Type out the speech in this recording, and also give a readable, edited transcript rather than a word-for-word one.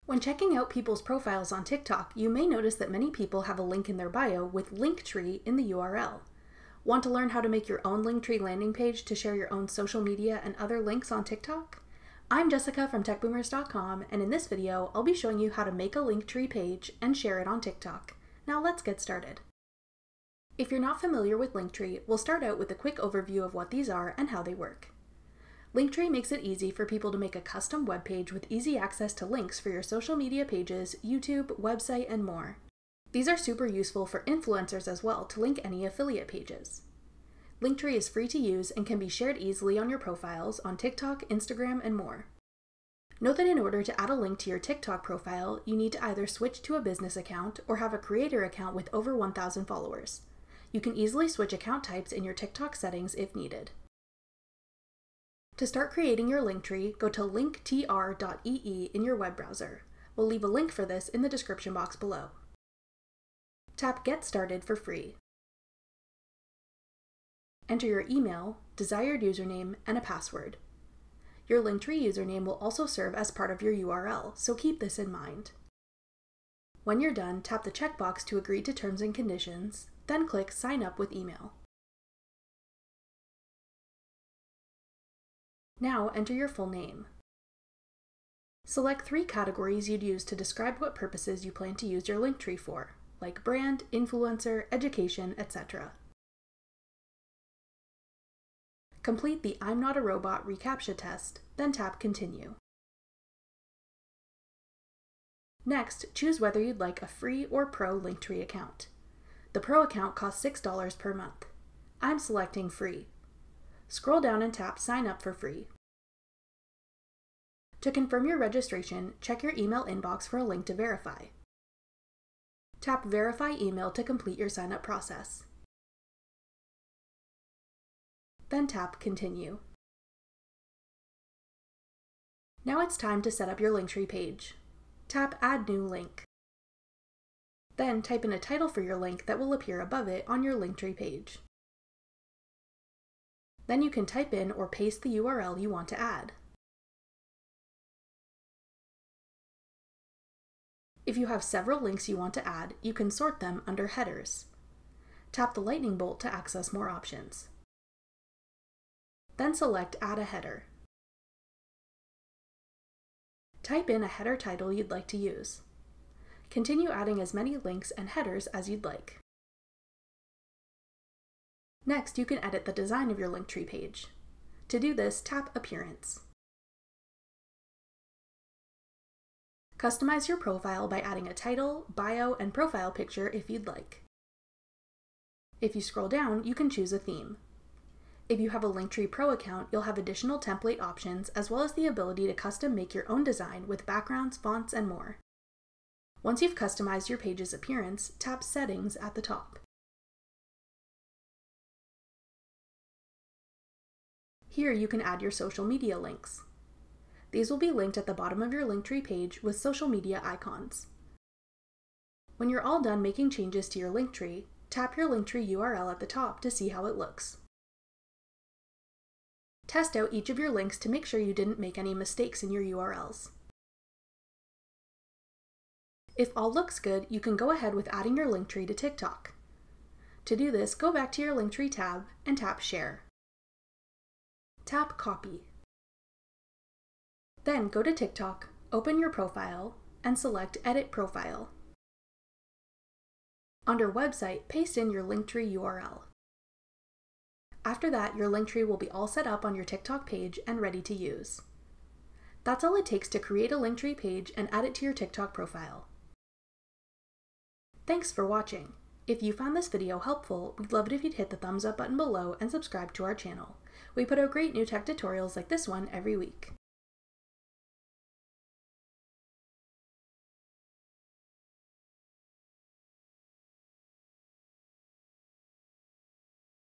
When checking out people's profiles on TikTok, you may notice that many people have a link in their bio with Linktree in the URL. Want to learn how to make your own Linktree landing page to share your own social media and other links on TikTok? I'm Jessica from techboomers.com, and in this video, I'll be showing you how to make a Linktree page and share it on TikTok. Now let's get started. If you're not familiar with Linktree, we'll start out with a quick overview of what these are and how they work. Linktree makes it easy for people to make a custom web page with easy access to links for your social media pages, YouTube, website, and more. These are super useful for influencers as well to link any affiliate pages. Linktree is free to use and can be shared easily on your profiles on TikTok, Instagram, and more. Note that in order to add a link to your TikTok profile, you need to either switch to a business account or have a creator account with over 1,000 followers. You can easily switch account types in your TikTok settings if needed. To start creating your Linktree, go to linktr.ee in your web browser. We'll leave a link for this in the description box below. Tap Get Started for free. Enter your email, desired username, and a password. Your Linktree username will also serve as part of your URL, so keep this in mind. When you're done, tap the checkbox to agree to terms and conditions, then click Sign Up with Email. Now enter your full name. Select 3 categories you'd use to describe what purposes you plan to use your Linktree for, like brand, influencer, education, etc. Complete the I'm Not a Robot reCAPTCHA test, then tap Continue. Next, choose whether you'd like a free or pro Linktree account. The pro account costs $6 per month. I'm selecting free. Scroll down and tap Sign Up for free. To confirm your registration, check your email inbox for a link to verify. Tap Verify Email to complete your sign-up process. Then tap Continue. Now it's time to set up your Linktree page. Tap Add New Link. Then type in a title for your link that will appear above it on your Linktree page. Then you can type in or paste the URL you want to add. If you have several links you want to add, you can sort them under headers. Tap the lightning bolt to access more options. Then select Add a Header. Type in a header title you'd like to use. Continue adding as many links and headers as you'd like. Next, you can edit the design of your Linktree page. To do this, tap Appearance. Customize your profile by adding a title, bio, and profile picture if you'd like. If you scroll down, you can choose a theme. If you have a Linktree Pro account, you'll have additional template options as well as the ability to custom make your own design with backgrounds, fonts, and more. Once you've customized your page's appearance, tap Settings at the top. Here you can add your social media links. These will be linked at the bottom of your Linktree page with social media icons. When you're all done making changes to your Linktree, tap your Linktree URL at the top to see how it looks. Test out each of your links to make sure you didn't make any mistakes in your URLs. If all looks good, you can go ahead with adding your Linktree to TikTok. To do this, go back to your Linktree tab and tap Share. Tap Copy. Then go to TikTok, open your profile, and select Edit Profile. Under Website, paste in your Linktree URL. After that, your Linktree will be all set up on your TikTok page and ready to use. That's all it takes to create a Linktree page and add it to your TikTok profile. Thanks for watching. If you found this video helpful, we'd love it if you'd hit the thumbs up button below and subscribe to our channel. We put out great new tech tutorials like this one every week.